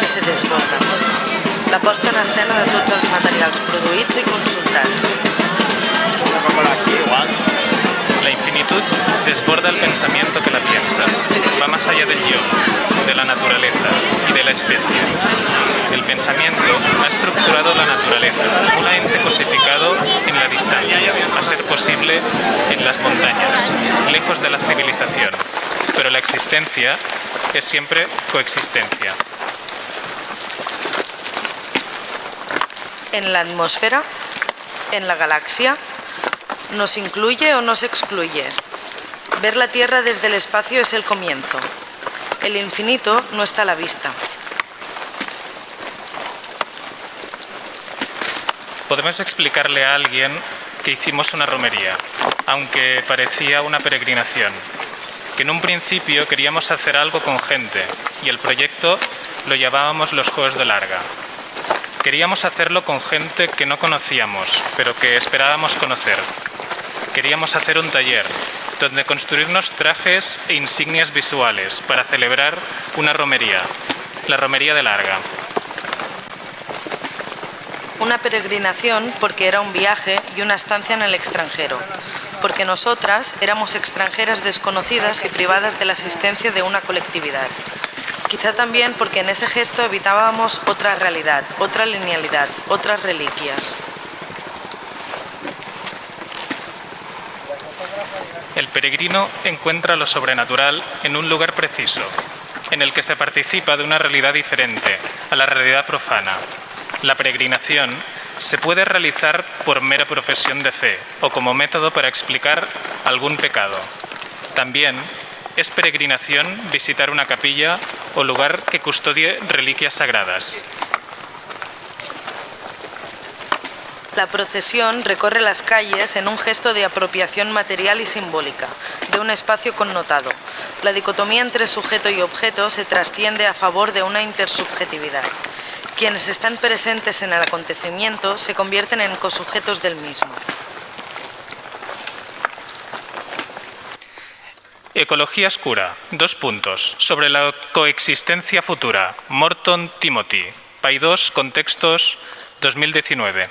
se desborda. La posta en escena de tots els materials produïts i consultats. La infinitud desborda el pensamiento que la piensa. Va más allá del yo, de la naturaleza y de la especie. El pensamiento ha estructurado la naturaleza, un ente cosificado en la distancia, a ser posible en las montañas, lejos de la civilización. Pero la existencia es siempre coexistencia. En la atmósfera, en la galaxia, ¿nos incluye o nos excluye? Ver la Tierra desde el espacio es el comienzo. El infinito no está a la vista. Podemos explicarle a alguien que hicimos una romería, aunque parecía una peregrinación, que en un principio queríamos hacer algo con gente y el proyecto lo llamábamos los Juegos de Larga. Queríamos hacerlo con gente que no conocíamos, pero que esperábamos conocer. Queríamos hacer un taller donde construirnos trajes e insignias visuales para celebrar una romería, la romería de Larga. Una peregrinación porque era un viaje y una estancia en el extranjero, porque nosotras éramos extranjeras desconocidas y privadas de la asistencia de una colectividad. Quizá también porque en ese gesto evitábamos otra realidad, otra linealidad, otras reliquias. El peregrino encuentra lo sobrenatural en un lugar preciso, en el que se participa de una realidad diferente a la realidad profana. La peregrinación se puede realizar por mera profesión de fe o como método para explicar algún pecado. También es peregrinación visitar una capilla o lugar que custodie reliquias sagradas. La procesión recorre las calles en un gesto de apropiación material y simbólica de un espacio connotado. La dicotomía entre sujeto y objeto se trasciende a favor de una intersubjetividad. Quienes están presentes en el acontecimiento se convierten en cosujetos del mismo. Ecología oscura. 2 puntos. Sobre la coexistencia futura. Morton Timothy. Paidós, Contextos, 2019.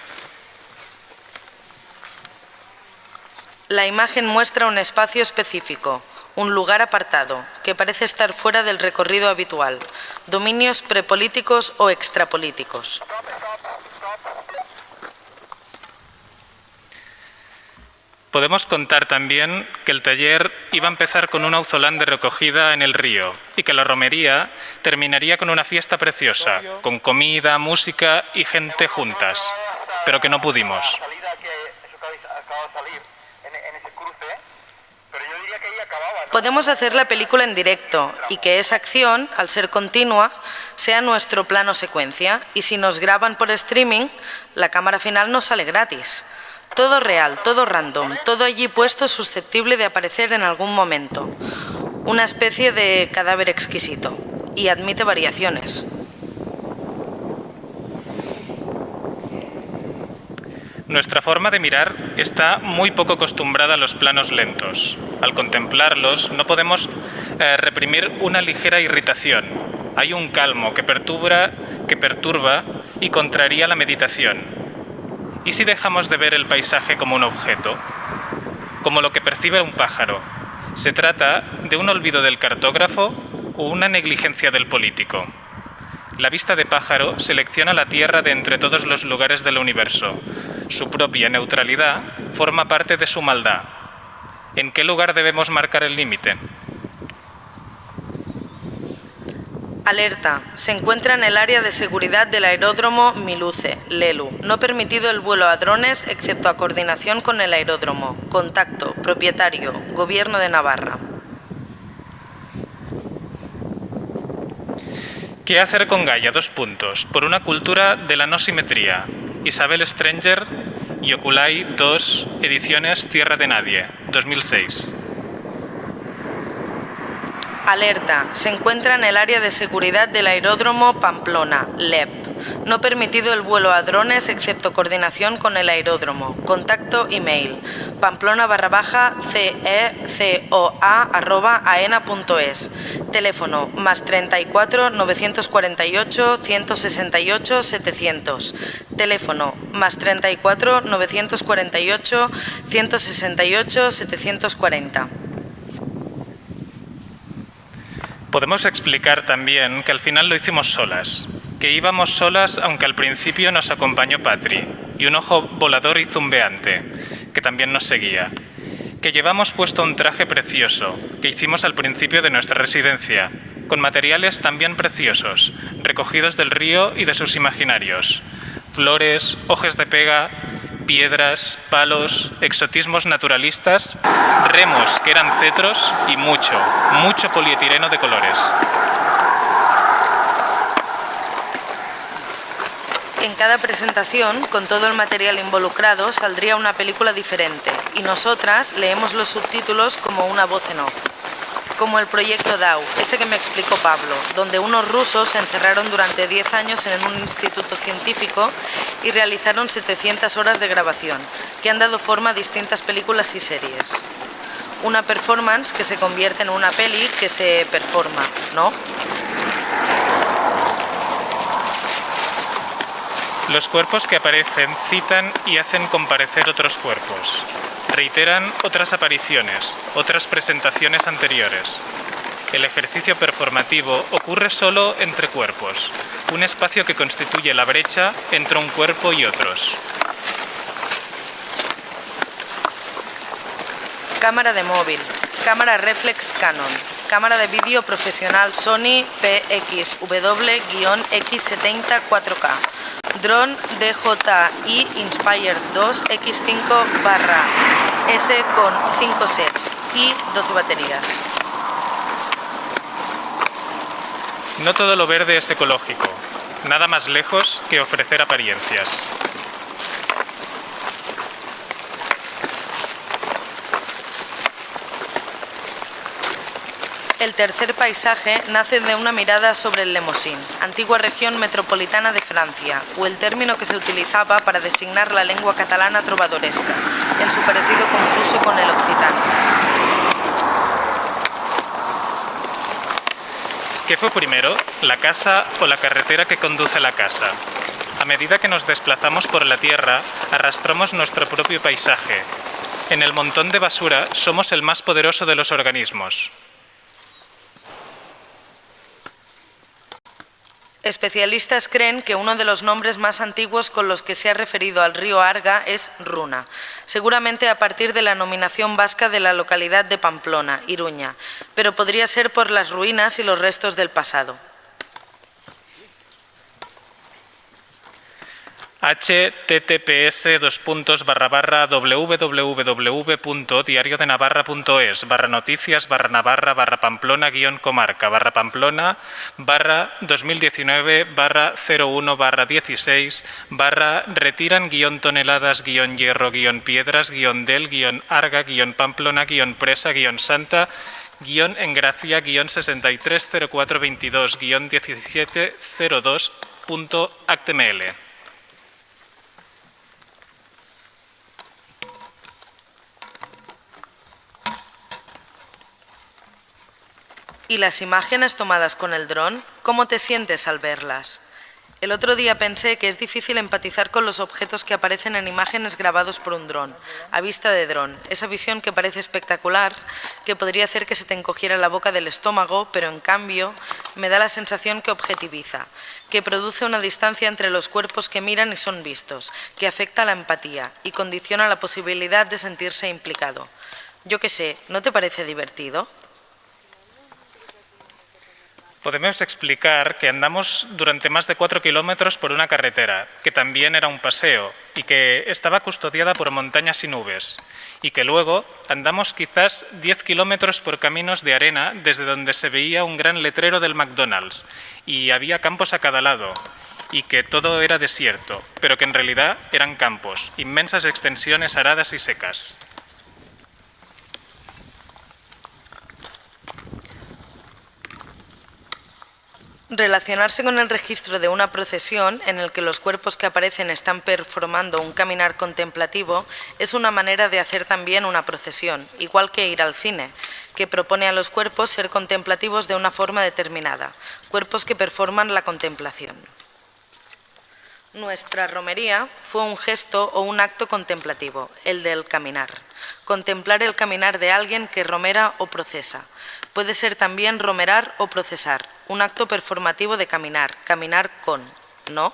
La imagen muestra un espacio específico, un lugar apartado, que parece estar fuera del recorrido habitual, dominios prepolíticos o extrapolíticos. Podemos contar también que el taller iba a empezar con un auzolán de recogida en el río y que la romería terminaría con una fiesta preciosa, con comida, música y gente juntas, pero que no pudimos. Podemos hacer la película en directo y que esa acción, al ser continua, sea nuestro plano secuencia, y si nos graban por streaming, la cámara final nos sale gratis. Todo real, todo random, todo allí puesto susceptible de aparecer en algún momento. Una especie de cadáver exquisito, y admite variaciones. Nuestra forma de mirar está muy poco acostumbrada a los planos lentos. Al contemplarlos no podemos reprimir una ligera irritación. Hay un calmo que perturba y contraría la meditación. ¿Y si dejamos de ver el paisaje como un objeto? Como lo que percibe un pájaro. ¿Se trata de un olvido del cartógrafo o una negligencia del político? La vista de pájaro selecciona la Tierra de entre todos los lugares del universo. Su propia neutralidad forma parte de su maldad. ¿En qué lugar debemos marcar el límite? Alerta. Se encuentra en el área de seguridad del aeródromo Miluce, Lelu. No permitido el vuelo a drones excepto a coordinación con el aeródromo. Contacto. Propietario. Gobierno de Navarra. ¿Qué hacer con Gaia? 2 puntos. Por una cultura de la no simetría. Isabel Strenger y Oculai 2, ediciones Tierra de Nadie, 2006. Alerta. Se encuentra en el área de seguridad del aeródromo Pamplona, LEP. No permitido el vuelo a drones excepto coordinación con el aeródromo. Contacto email pamplona_cecoa@aena.es. Teléfono +34 948 168 700. Teléfono +34 948 168 740. Podemos explicar también que al final lo hicimos solas, que íbamos solas aunque al principio nos acompañó Patri y un ojo volador y zumbeante, que también nos seguía, que llevamos puesto un traje precioso, que hicimos al principio de nuestra residencia, con materiales también preciosos, recogidos del río y de sus imaginarios, flores, hojas de pega, piedras, palos, exotismos naturalistas, remos que eran cetros y mucho polietileno de colores. En cada presentación, con todo el material involucrado, saldría una película diferente y nosotras leemos los subtítulos como una voz en off. Como el proyecto DAO, ese que me explicó Pablo, donde unos rusos se encerraron durante 10 años en un instituto científico y realizaron 700 horas de grabación, que han dado forma a distintas películas y series. Una performance que se convierte en una peli que se performa, ¿no? Los cuerpos que aparecen citan y hacen comparecer otros cuerpos. Reiteran otras apariciones, otras presentaciones anteriores. El ejercicio performativo ocurre solo entre cuerpos, un espacio que constituye la brecha entre un cuerpo y otros. Cámara de móvil, cámara reflex Canon, cámara de vídeo profesional Sony PXW-X70 4K, dron DJI Inspire 2 X5/S con 5 sets y 12 baterías. No todo lo verde es ecológico, nada más lejos que ofrecer apariencias. El tercer paisaje nace de una mirada sobre el Lemosín, antigua región metropolitana de Francia, o el término que se utilizaba para designar la lengua catalana trovadoresca, en su parecido confuso con el occitano. ¿Qué fue primero, la casa o la carretera que conduce a la casa? A medida que nos desplazamos por la tierra, arrastramos nuestro propio paisaje. En el montón de basura somos el más poderoso de los organismos. Especialistas creen que uno de los nombres más antiguos con los que se ha referido al río Arga es Runa, seguramente a partir de la nominación vasca de la localidad de Pamplona, Iruña, pero podría ser por las ruinas y los restos del pasado. https://www.diariodena.es/noticia/presa-1/1702.actml. ¿Y las imágenes tomadas con el dron? ¿Cómo te sientes al verlas? El otro día pensé que es difícil empatizar con los objetos que aparecen en imágenes grabados por un dron, a vista de dron, esa visión que parece espectacular, que podría hacer que se te encogiera la boca del estómago, pero en cambio me da la sensación que objetiviza, que produce una distancia entre los cuerpos que miran y son vistos, que afecta la empatía y condiciona la posibilidad de sentirse implicado. Yo qué sé, ¿no te parece divertido? Podemos explicar que andamos durante más de 4 kilómetros por una carretera, que también era un paseo y que estaba custodiada por montañas y nubes, y que luego andamos quizás 10 kilómetros por caminos de arena desde donde se veía un gran letrero del McDonald's y había campos a cada lado, y que todo era desierto, pero que en realidad eran campos, inmensas extensiones aradas y secas. Relacionarse con el registro de una procesión en el que los cuerpos que aparecen están performando un caminar contemplativo es una manera de hacer también una procesión, igual que ir al cine, que propone a los cuerpos ser contemplativos de una forma determinada, cuerpos que performan la contemplación. Nuestra romería fue un gesto o un acto contemplativo, el del caminar. Contemplar el caminar de alguien que romera o procesa. Puede ser también romerar o procesar, un acto performativo de caminar, caminar con, ¿no?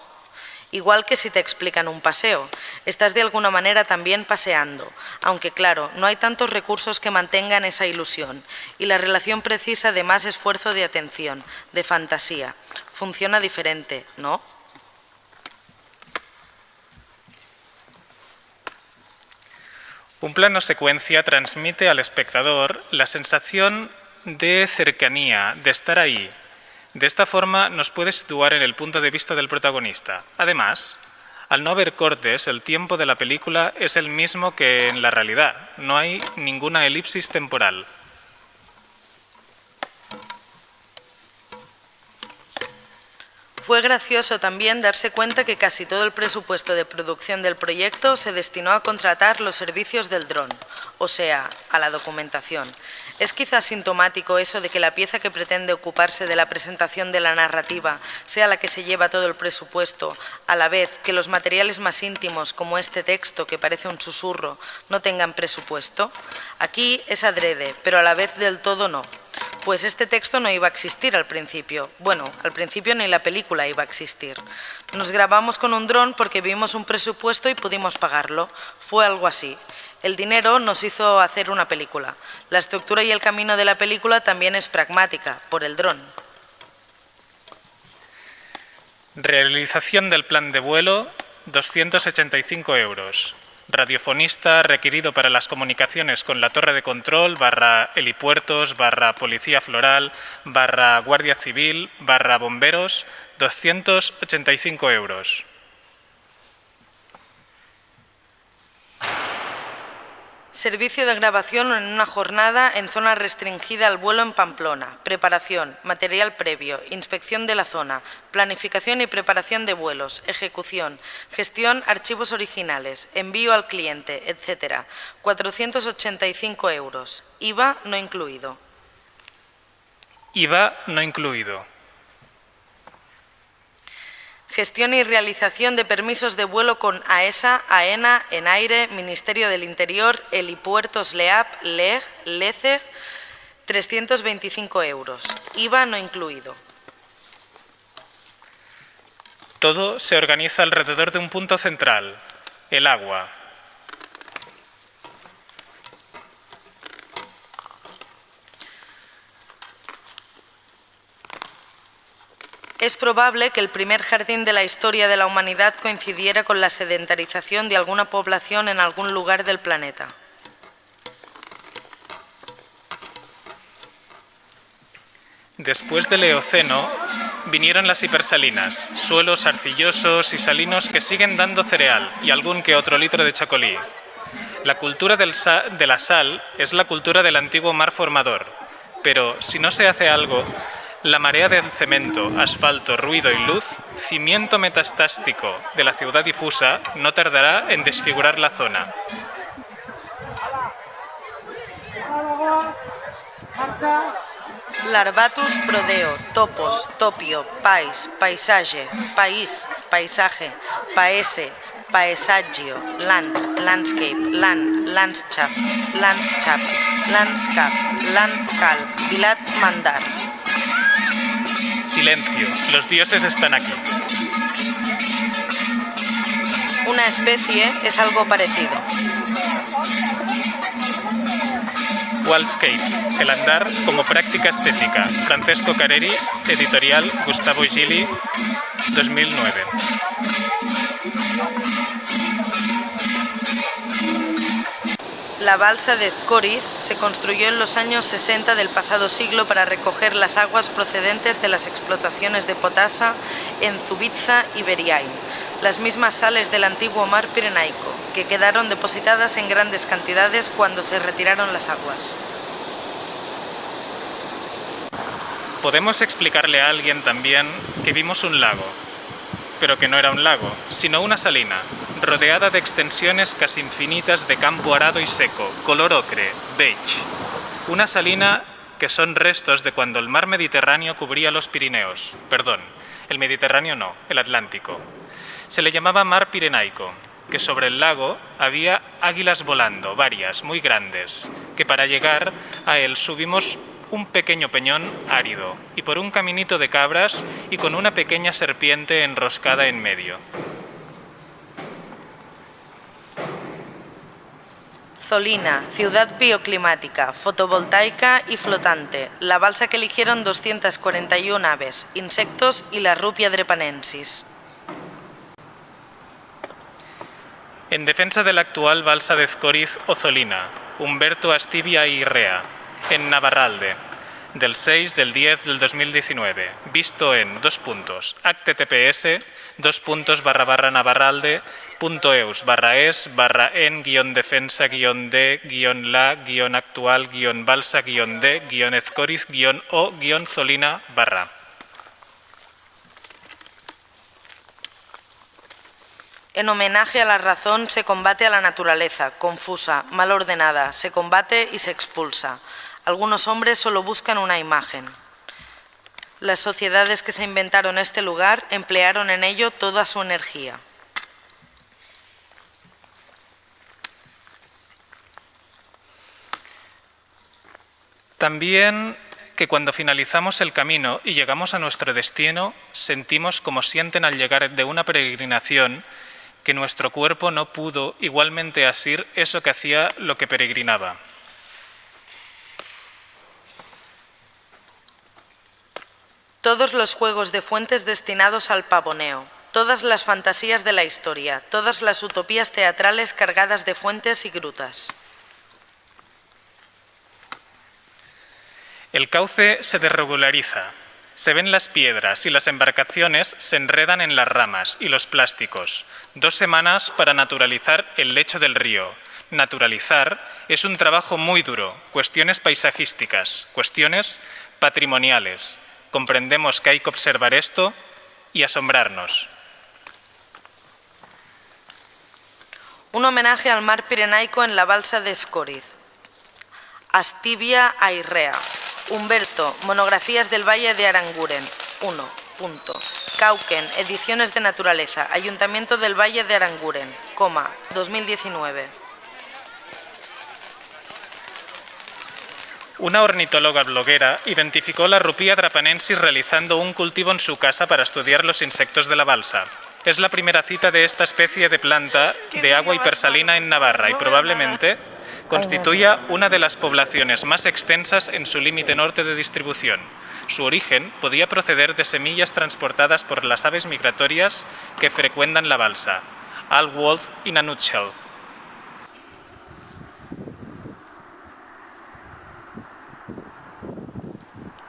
Igual que si te explican un paseo, estás de alguna manera también paseando, aunque claro, no hay tantos recursos que mantengan esa ilusión, y la relación precisa de más esfuerzo de atención, de fantasía. Funciona diferente, ¿no? Un plano secuencia transmite al espectador la sensación de cercanía, de estar ahí. De esta forma nos puede situar en el punto de vista del protagonista. Además, al no haber cortes, el tiempo de la película es el mismo que en la realidad. No hay ninguna elipsis temporal. Fue gracioso también darse cuenta que casi todo el presupuesto de producción del proyecto se destinó a contratar los servicios del dron, o sea, a la documentación. Es quizás sintomático eso de que la pieza que pretende ocuparse de la presentación de la narrativa sea la que se lleva todo el presupuesto, a la vez que los materiales más íntimos, como este texto que parece un susurro, no tengan presupuesto. Aquí es adrede, pero a la vez del todo no. Pues este texto no iba a existir al principio. Bueno, al principio ni la película iba a existir. Nos grabamos con un dron porque vimos un presupuesto y pudimos pagarlo. Fue algo así. El dinero nos hizo hacer una película. La estructura y el camino de la película también es pragmática, por el dron. Realización del plan de vuelo, 285 €. Radiofonista requerido para las comunicaciones con la torre de control, /helipuertos, /policía floral, /guardia civil, /bomberos, 285 €. Servicio de grabación en una jornada en zona restringida al vuelo en Pamplona. Preparación, material previo, inspección de la zona, planificación y preparación de vuelos, ejecución, gestión, archivos originales, envío al cliente, etc. 485 €. IVA no incluido. IVA no incluido. Gestión y realización de permisos de vuelo con AESA, AENA, ENAIRE, Ministerio del Interior, Helipuertos, LEAP, LEG, LECE, 325 €. IVA no incluido. Todo se organiza alrededor de un punto central, el agua. Es probable que el primer jardín de la historia de la humanidad coincidiera con la sedentarización de alguna población en algún lugar del planeta. Después del Eoceno, vinieron las hipersalinas, suelos arcillosos y salinos que siguen dando cereal y algún que otro litro de chacolí. La cultura de la sal es la cultura del antiguo mar formador, pero si no se hace algo, la marea del cemento, asfalto, ruido y luz, cimiento metastástico de la ciudad difusa, no tardará en desfigurar la zona. Larvatus prodeo, topos, topio, pais, paisaje, país, paisaje, paese, paesaggio, land, landscape, land, landschaft, landschaft, landscape, landcal, vilat, mandar. Silencio, los dioses están aquí. Una especie es algo parecido. Waldscapes, el andar como práctica estética. Francesco Careri, editorial Gustavo Gili, 2009. La balsa de Zcoriz se construyó en los años 60 del pasado siglo para recoger las aguas procedentes de las explotaciones de potasa en Zubitza y Beriain, las mismas sales del antiguo mar Pirenaico, que quedaron depositadas en grandes cantidades cuando se retiraron las aguas. Podemos explicarle a alguien también que vimos un lago, pero que no era un lago, sino una salina, rodeada de extensiones casi infinitas de campo arado y seco, color ocre, beige. Una salina que son restos de cuando el mar Mediterráneo cubría los Pirineos. Perdón, el Mediterráneo no, el Atlántico. Se le llamaba Mar Pirenaico, que sobre el lago había águilas volando, varias, muy grandes, que para llegar a él subimos un pequeño peñón árido y por un caminito de cabras y con una pequeña serpiente enroscada en medio. Zolina, ciudad bioclimática, fotovoltaica y flotante, la balsa que eligieron 241 aves, insectos y la rupia drepanensis. En defensa de la actual balsa de Escoriz o Zolina, Humberto Astivia y Rea, en Navarralde, del 6 del 10 del 2019, visto en https://navarralde.eus/en-defensa-de-balsa-o-zolina/. En homenaje a la razón se combate a la naturaleza, confusa, mal ordenada, se combate y se expulsa. Algunos hombres solo buscan una imagen. Las sociedades que se inventaron este lugar emplearon en ello toda su energía. También que cuando finalizamos el camino y llegamos a nuestro destino, sentimos como sienten al llegar de una peregrinación que nuestro cuerpo no pudo igualmente asir eso que hacía lo que peregrinaba. Todos los juegos de fuentes destinados al pavoneo, todas las fantasías de la historia, todas las utopías teatrales cargadas de fuentes y grutas. El cauce se desregulariza, se ven las piedras y las embarcaciones se enredan en las ramas y los plásticos. 2 semanas para naturalizar el lecho del río. Naturalizar es un trabajo muy duro, cuestiones paisajísticas, cuestiones patrimoniales. Comprendemos que hay que observar esto y asombrarnos. Un homenaje al mar Pirenaico en la balsa de Escoriz. Astivia Airrea. Humberto, Monografías del Valle de Aranguren. 1. Cauquen, Ediciones de Naturaleza, Ayuntamiento del Valle de Aranguren, 2019. Una ornitóloga bloguera identificó la Rupia drapanensis realizando un cultivo en su casa para estudiar los insectos de la balsa. Es la primera cita de esta especie de planta de agua hipersalina en Navarra y probablemente constituya una de las poblaciones más extensas en su límite norte de distribución. Su origen podía proceder de semillas transportadas por las aves migratorias que frecuentan la balsa. All world in a nutshell.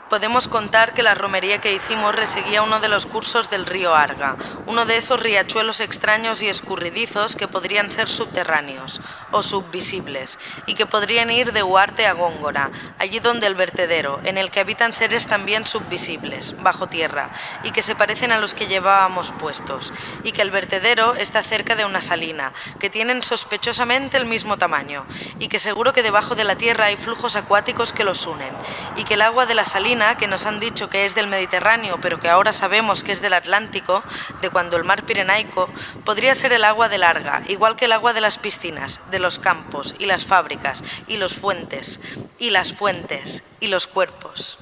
Podemos contar que la romería que hicimos reseguía uno de los cursos del río Arga, uno de esos riachuelos extraños y escurridizos que podrían ser subterráneos o subvisibles y que podrían ir de Huarte a Góngora, allí donde el vertedero, en el que habitan seres también subvisibles, bajo tierra, y que se parecen a los que llevábamos puestos, y que el vertedero está cerca de una salina, que tienen sospechosamente el mismo tamaño, y que seguro que debajo de la tierra hay flujos acuáticos que los unen, y que el agua de la salina, que nos han dicho que es del Mediterráneo, pero que ahora sabemos que es del Atlántico, de cuando el mar Pirenaico, podría ser el agua del Arga, igual que el agua de las piscinas, de los campos, y las fábricas, y los fuentes, y las fuentes, y los cuerpos.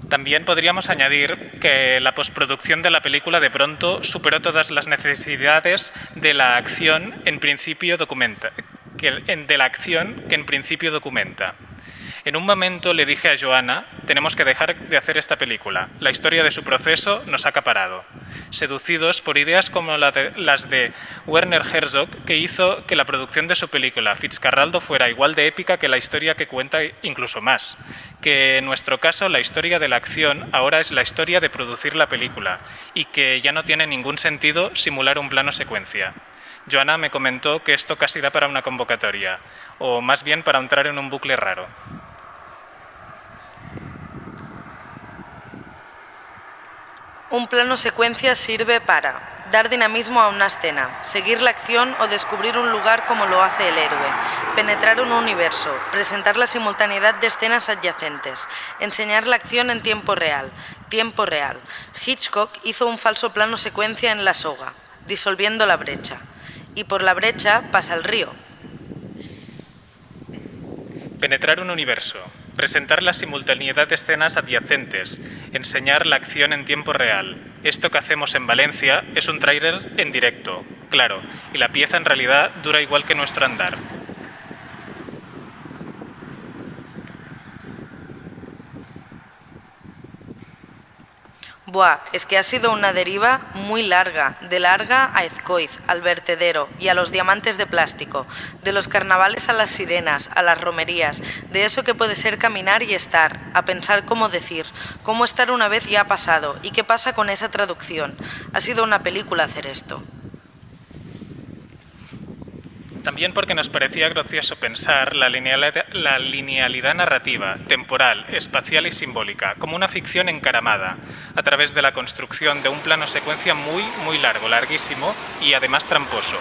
También podríamos añadir que la postproducción de la película de pronto superó todas las necesidades de la acción que en principio documenta. En un momento le dije a Joana, tenemos que dejar de hacer esta película. La historia de su proceso nos ha acaparado. Seducidos por ideas como las de Werner Herzog, que hizo que la producción de su película Fitzcarraldo fuera igual de épica que la historia que cuenta, incluso más. Que en nuestro caso la historia de la acción ahora es la historia de producir la película y que ya no tiene ningún sentido simular un plano secuencia. Joana me comentó que esto casi da para una convocatoria, o más bien para entrar en un bucle raro. Un plano secuencia sirve para dar dinamismo a una escena, seguir la acción o descubrir un lugar como lo hace el héroe, penetrar un universo, presentar la simultaneidad de escenas adyacentes, enseñar la acción en tiempo real. Hitchcock hizo un falso plano secuencia en La soga, disolviendo la brecha, y por la brecha pasa el río. Penetrar un universo, presentar la simultaneidad de escenas adyacentes, enseñar la acción en tiempo real. Esto que hacemos en Valencia es un tráiler en directo, claro, y la pieza en realidad dura igual que nuestro andar. Buah, es que ha sido una deriva muy larga, de Larga a Ezkoiz, al vertedero y a los diamantes de plástico, de los carnavales a las sirenas, a las romerías, de eso que puede ser caminar y estar, a pensar cómo decir, cómo estar una vez ya ha pasado y qué pasa con esa traducción. Ha sido una película hacer esto. También porque nos parecía gracioso pensar la linealidad narrativa, temporal, espacial y simbólica, como una ficción encaramada, a través de la construcción de un plano secuencia muy largo, larguísimo y además tramposo.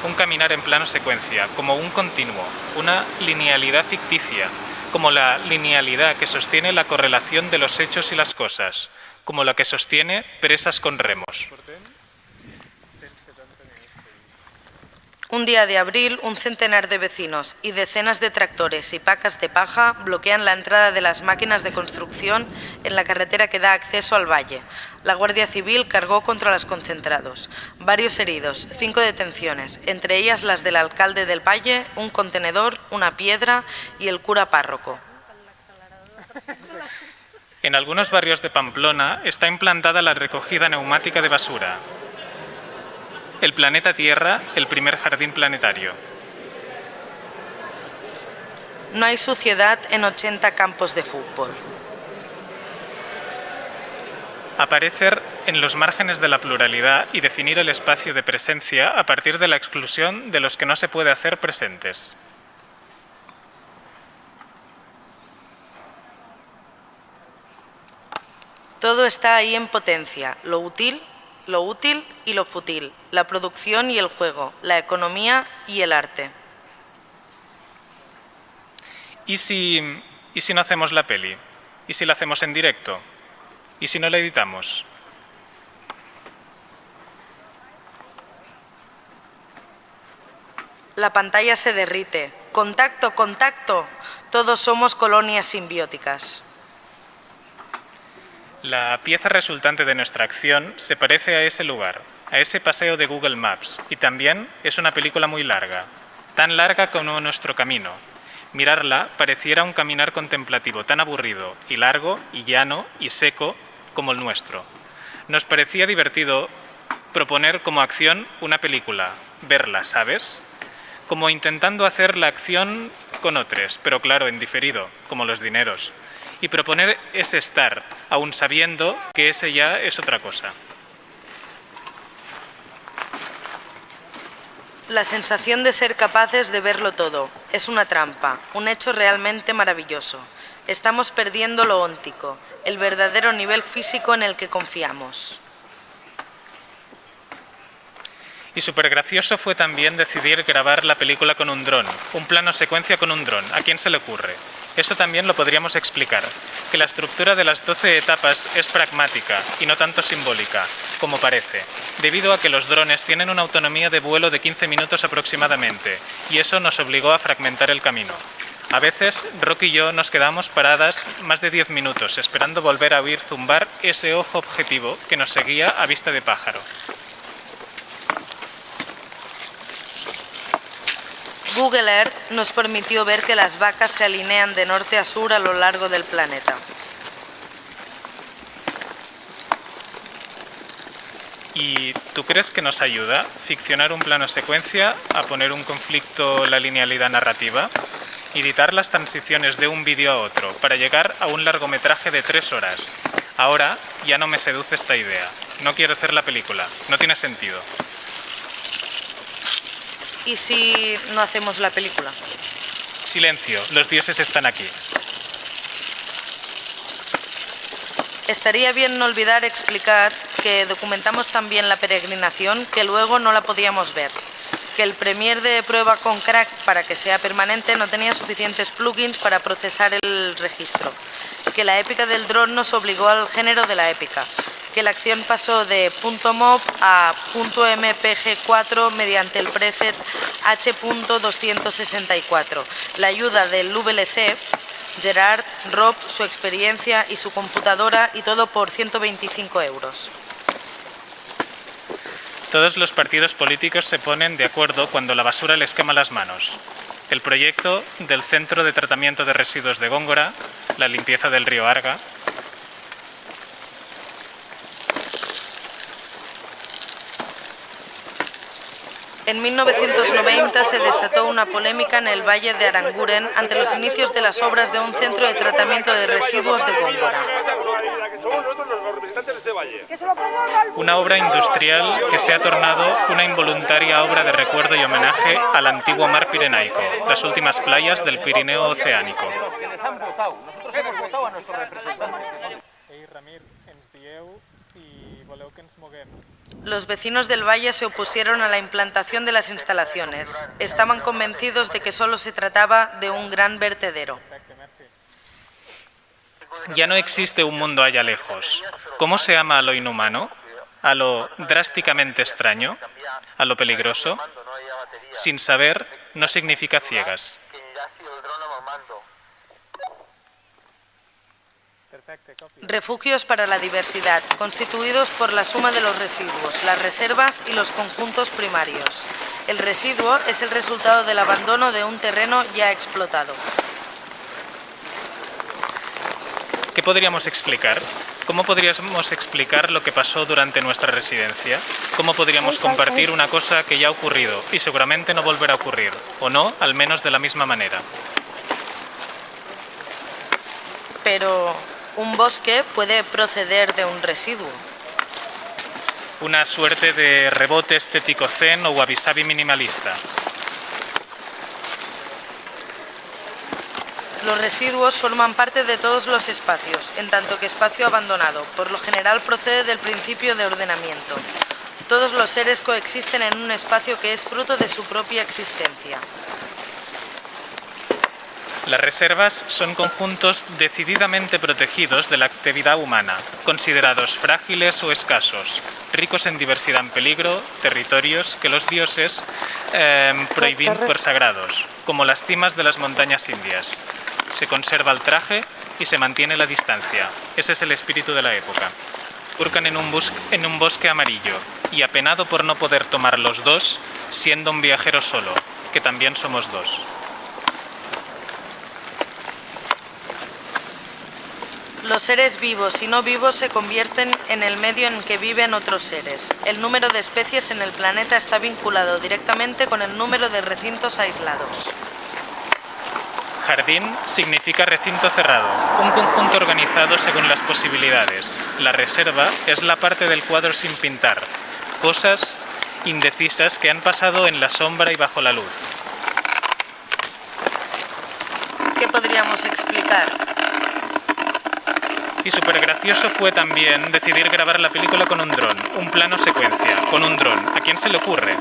Un caminar en plano secuencia, como un continuo, una linealidad ficticia, como la linealidad que sostiene la correlación de los hechos y las cosas, como la que sostiene presas con remos. Un día de abril, un centenar de vecinos y decenas de tractores y pacas de paja bloquean la entrada de las máquinas de construcción en la carretera que da acceso al valle. La Guardia Civil cargó contra los concentrados. Varios heridos, 5 detenciones, entre ellas las del alcalde del valle, un contenedor, una piedra y el cura párroco. En algunos barrios de Pamplona está implantada la recogida neumática de basura. El planeta Tierra, el primer jardín planetario. No hay suciedad en 80 campos de fútbol. Aparecer en los márgenes de la pluralidad y definir el espacio de presencia a partir de la exclusión de los que no se puede hacer presentes. Todo está ahí en potencia, lo útil y lo fútil, la producción y el juego, la economía y el arte. ¿Y si no hacemos la peli? ¿Y si la hacemos en directo? ¿Y si no la editamos? La pantalla se derrite. ¡Contacto, contacto! Todos somos colonias simbióticas. La pieza resultante de nuestra acción se parece a ese lugar, a ese paseo de Google Maps, y también es una película muy larga, tan larga como nuestro camino. Mirarla pareciera un caminar contemplativo tan aburrido y largo y llano y seco como el nuestro. Nos parecía divertido proponer como acción una película, verla, ¿sabes? Como intentando hacer la acción con otros, pero claro, en diferido, como los dineros. Y proponer ese estar, aun sabiendo que ese ya es otra cosa. La sensación de ser capaces de verlo todo es una trampa, un hecho realmente maravilloso. Estamos perdiendo lo óntico, el verdadero nivel físico en el que confiamos. Y súper gracioso fue también decidir grabar la película con un dron, un plano secuencia con un dron. ¿A quién se le ocurre? Eso también lo podríamos explicar, que la estructura de las 12 etapas es pragmática y no tanto simbólica, como parece, debido a que los drones tienen una autonomía de vuelo de 15 minutos aproximadamente, y eso nos obligó a fragmentar el camino. A veces, Rocky y yo nos quedamos paradas más de 10 minutos esperando volver a oír zumbar ese ojo objetivo que nos seguía a vista de pájaro. Google Earth nos permitió ver que las vacas se alinean de norte a sur a lo largo del planeta. ¿Y tú crees que nos ayuda ficcionar un plano secuencia a poner un conflicto en la linealidad narrativa? Editar las transiciones de un vídeo a otro para llegar a un largometraje de 3 horas. Ahora ya no me seduce esta idea. No quiero hacer la película. No tiene sentido. ¿Y si no hacemos la película? Silencio, los dioses están aquí. Estaría bien no olvidar explicar que documentamos también la peregrinación, que luego no la podíamos ver, que el Premiere de prueba con Crack para que sea permanente no tenía suficientes plugins para procesar el registro, que la épica del dron nos obligó al género de la épica, que la acción pasó de .mov a .mpg4 mediante el preset H.264, la ayuda del VLC, Gerard, Rob, su experiencia y su computadora, y todo por 125 euros. Todos los partidos políticos se ponen de acuerdo cuando la basura les quema las manos. El proyecto del Centro de Tratamiento de Residuos de Góngora, la limpieza del río Arga, en 1990 se desató una polémica en el Valle de Aranguren ante los inicios de las obras de un centro de tratamiento de residuos de Góngora. Una obra industrial que se ha tornado una involuntaria obra de recuerdo y homenaje al antiguo mar Pirenaico, las últimas playas del Pirineo oceánico. Los vecinos del valle se opusieron a la implantación de las instalaciones. Estaban convencidos de que solo se trataba de un gran vertedero. Ya no existe un mundo allá lejos. ¿Cómo se ama a lo inhumano? ¿A lo drásticamente extraño? ¿A lo peligroso? Sin saber no significa ciegas. Refugios para la diversidad, constituidos por la suma de los residuos, las reservas y los conjuntos primarios. El residuo es el resultado del abandono de un terreno ya explotado. ¿Qué podríamos explicar? ¿Cómo podríamos explicar lo que pasó durante nuestra residencia? ¿Cómo podríamos compartir una cosa que ya ha ocurrido y seguramente no volverá a ocurrir? O no, al menos de la misma manera. Pero un bosque puede proceder de un residuo. Una suerte de rebote estético zen o wabi-sabi minimalista. Los residuos forman parte de todos los espacios, en tanto que espacio abandonado, por lo general procede del principio de ordenamiento. Todos los seres coexisten en un espacio que es fruto de su propia existencia. Las reservas son conjuntos decididamente protegidos de la actividad humana, considerados frágiles o escasos, ricos en diversidad en peligro, territorios que los dioses prohíben por sagrados, como las cimas de las montañas indias. Se conserva el traje y se mantiene la distancia. Ese es el espíritu de la época. Surcan en un bosque amarillo y apenado por no poder tomar los dos, siendo un viajero solo, que también somos dos. Los seres vivos y no vivos se convierten en el medio en que viven otros seres. El número de especies en el planeta está vinculado directamente con el número de recintos aislados. Jardín significa recinto cerrado, un conjunto organizado según las posibilidades. La reserva es la parte del cuadro sin pintar, cosas indecisas que han pasado en la sombra y bajo la luz. ¿Qué podríamos explicar? Y súper gracioso fue también decidir grabar la película con un dron, un plano secuencia, con un dron. ¿A quién se le ocurre?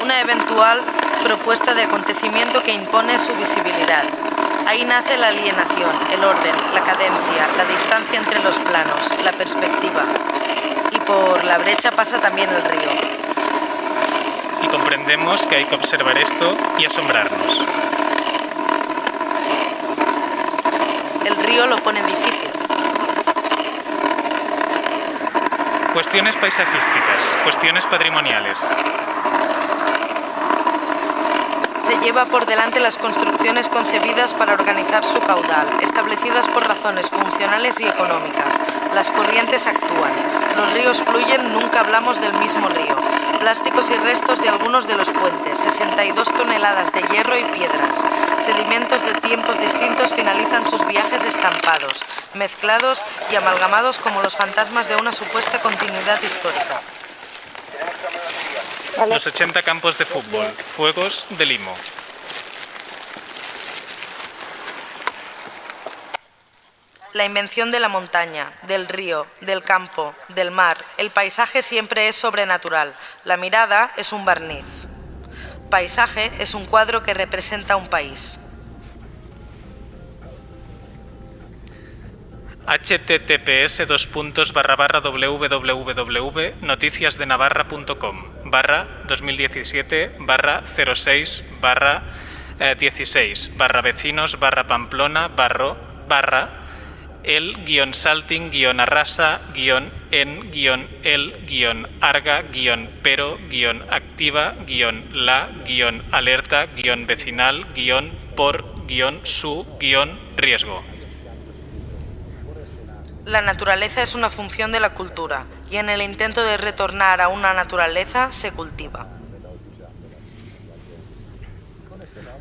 Una eventual propuesta de acontecimiento que impone su visibilidad. Ahí nace la alienación, el orden, la cadencia, la distancia entre los planos, la perspectiva. Y por la brecha pasa también el río. Y comprendemos que hay que observar esto y asombrarnos. El río lo pone difícil. Cuestiones paisajísticas, cuestiones patrimoniales. Se lleva por delante las construcciones concebidas para organizar su caudal, establecidas por razones funcionales y económicas. Las corrientes actúan. Los ríos fluyen, nunca hablamos del mismo río. Plásticos y restos de algunos de los puentes, 62 toneladas de hierro y piedras. Sedimentos de tiempos distintos finalizan sus viajes estampados, mezclados y amalgamados como los fantasmas de una supuesta continuidad histórica. Los 80 campos de fútbol, fuegos de limo. la invención de la montaña, del río, del campo, del mar. El paisaje siempre es sobrenatural. La mirada es un barniz. Paisaje es un cuadro que representa un país. https://www.noticiasdenavarra.com/el-salting-arrasa-en-el-el-arga-pero-su-el-riesgo. La naturaleza es una función de la cultura, y en el intento de retornar a una naturaleza se cultiva.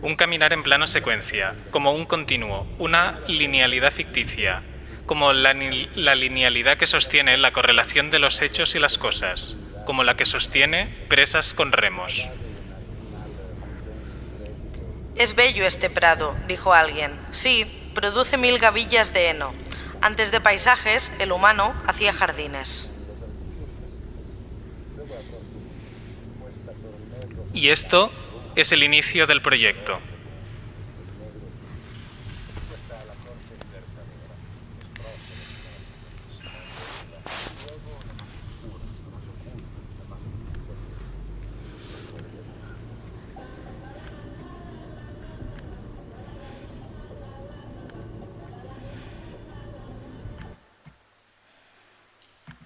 Un caminar en plano secuencia, como un continuo, una linealidad ficticia, como la linealidad que sostiene la correlación de los hechos y las cosas, como la que sostiene presas con remos. Es bello este prado, dijo alguien. Sí, produce 1000 gavillas de heno. Antes de paisajes, el humano hacía jardines. Y esto es el inicio del proyecto.